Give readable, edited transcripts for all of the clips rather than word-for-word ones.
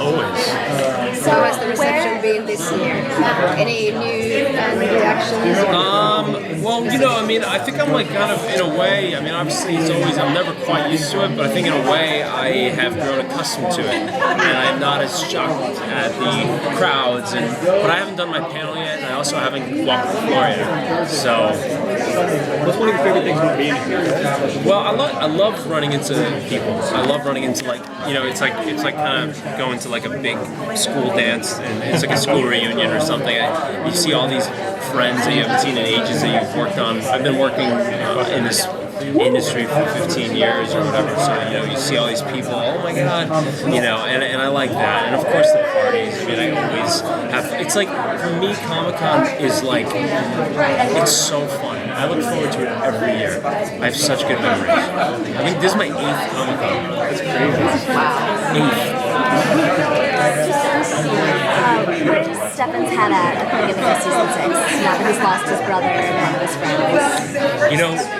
Always. So has the reception been this year? Any new reactions? Well, I think I'm like kind of in a way. Obviously, I'm never quite used to it, but I think in a way I have grown accustomed to it, and I'm not as shocked at the crowds. But I haven't done my panel yet, and I also haven't walked the floor yet. So, what's one of your favorite things about being here? Well, I love running into people. I love running into it's like kind of going to like a big school dance, and it's like a school reunion or something. You see all these friends that you haven't seen in ages that you've worked on. I've been working in this industry for 15 years or whatever, so you see all these people, oh my god, and I like that. And of course the parties, I always have, it's like, for me, Comic-Con is like, it's so fun. I look forward to it every year. I have such good memories. I think this is my 8th Comic-Con. That's crazy. Wow. 8th. Where's Stefan's head at the beginning of season 6? Now that he's lost his brother and one of his friends.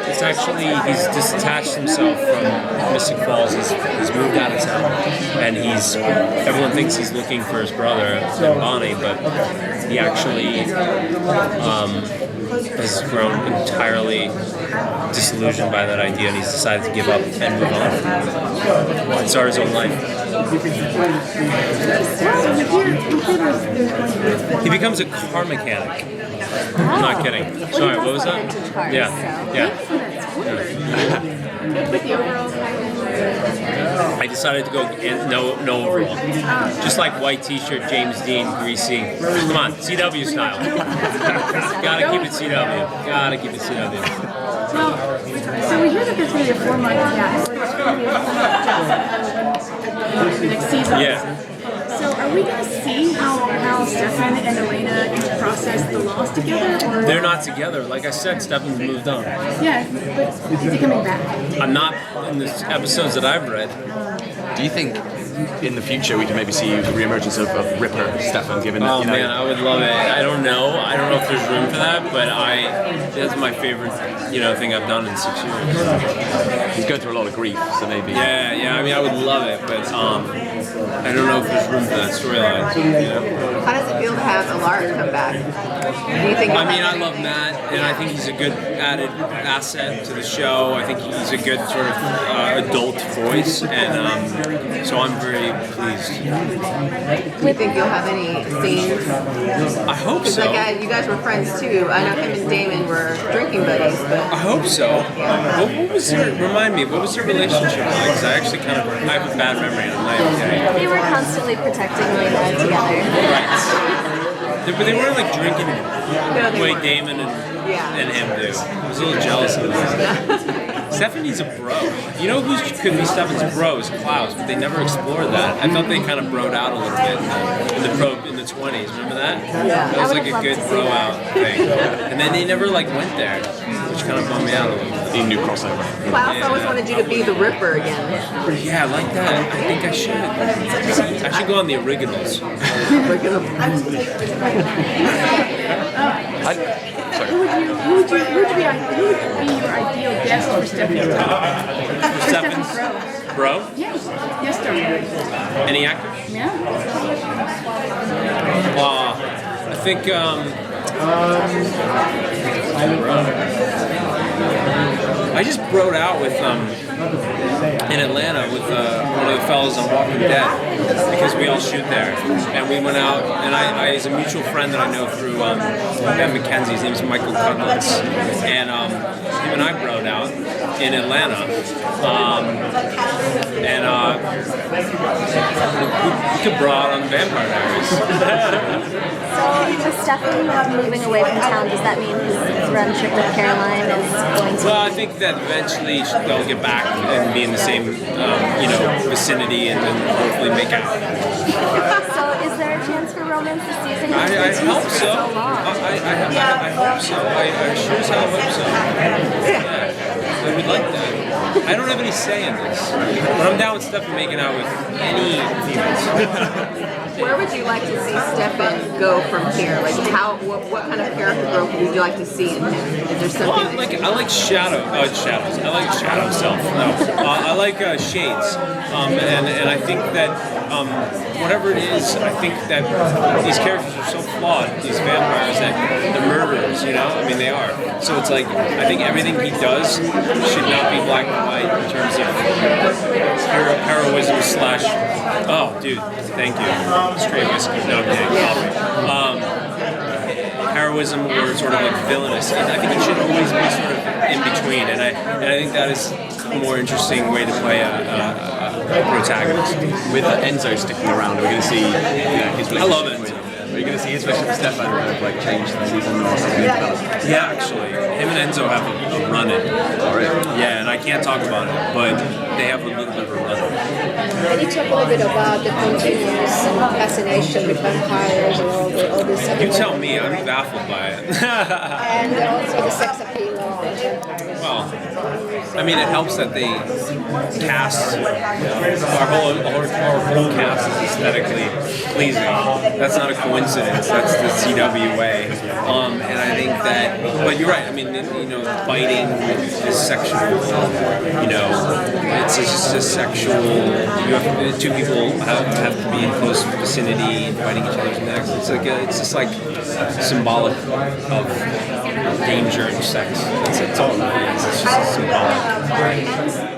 It's actually, he's detached himself from Mystic Falls. He's moved out of town, and everyone thinks he's looking for his brother, Bonnie, but he actually has grown entirely disillusioned by that idea, and he's decided to give up and move on and start his own life. He becomes a car mechanic. I'm not kidding. Sorry, what was that? Yeah. I decided to go no overall. Just like white t-shirt, James Dean, greasy. Come on, CW style. Gotta keep it CW. Gotta keep it CW. So we hear that there's going to be a 4-month gap next season. Yeah. So are we going to see how Stefan and Elena can process the loss together? Or? They're not together. Like I said, Stefan's moved on. Yeah, but is he coming back? I'm not in the episodes that I've read. Do you think in the future we can maybe see the reemergence of Ripper Stefan, given that, man, I would love it. I don't know if there's room for that, but that's my favorite thing I've done in 6 years. He's going through a lot of grief, so maybe. Yeah. I would love it, but I don't know if there's room for that storyline. How does it feel to have Alaric come back? Do you think? I love Matt, and I think he's a good added asset to the show. I think he's a good sort of adult voice, and so I'm very pleased. Do you think you'll have any scenes? I hope so. Like, you guys were friends too. I know him and Damon were drinking buddies, but I hope so. What was their? Remind me. What was their relationship like? Because I actually I have a bad memory, and I'm not okay. They were constantly protecting Lena together. Right. But they weren't like drinking the way Damon and him do. I was a little jealous of them. Stephanie's a bro. You know who could be Stefan's bro is Klaus, but they never explored that. I thought they kind of broed out a little bit in the 20s. Remember that? Yeah. That was like a good bro out thing. And then they never like went there, which kind of bummed me out a little bit. In new crossover. Klaus always wanted you to be the Ripper again. Yeah, I like that. I think I should. I should go on the originals. Who would be your ideal guest for Stefan's Stefan's bro? Yes, sir. Any actor? Yeah. I think I just broed out with in Atlanta with one of the fellas on Walking Dead because we all shoot there, and we went out, and I as a mutual friend that I know through Ben McKenzie, his name's Michael Cudlitz, and him and I broed out in Atlanta, and we could bro out on Vampire Diaries. So with Stefan moving away from town, does that mean his friendship with Caroline is going to? Well, I think that eventually they'll get back and be in the same, vicinity, and then hopefully make out. So, is there a chance for romance this season? I hope so. I hope so. I sure as hell hope so. Yeah, I would like that. I don't have any say in this. But I'm down with Stefan making out with any females. Where would you like to see Stefan go from here? Like, what kind of character growth would you like to see in him? Is there something? Well, I like shadows. I like shadow self. No, I like shades. And I think that whatever it is, I think that these characters are so flawed. These vampires, that they're murderers. You know, I mean they are. So it's like I think everything he does should not be black and white in terms of heroism slash. Oh, dude, thank you. Straight whiskey. No, I'm kidding. Heroism or sort of like villainous. And I think it should always be sort of in between. And I think that is a more interesting way to play a protagonist. With Enzo sticking around, we're going to see his relationship. I love Enzo. We're going to see his relationship with Stefan kind of like change the season or something. Yeah, actually, him and Enzo have a run-in. All right. Yeah, and I can't talk about it, but they have a little bit of a run-in. Can you talk a little bit about the continuous fascination with vampires and all this? You tell me, I'm baffled by it. And also the sex appeal of the vampires. Well, I mean, it helps that they cast our whole cast is aesthetically pleasing. That's not a coincidence. That's the CW way. And I think that, but you're right. I mean, biting is sexual. It's just a sexual. Two people have to be in close vicinity and biting each other's necks. It's just like symbolic of danger and sex. It's all it is. It's just symbolic.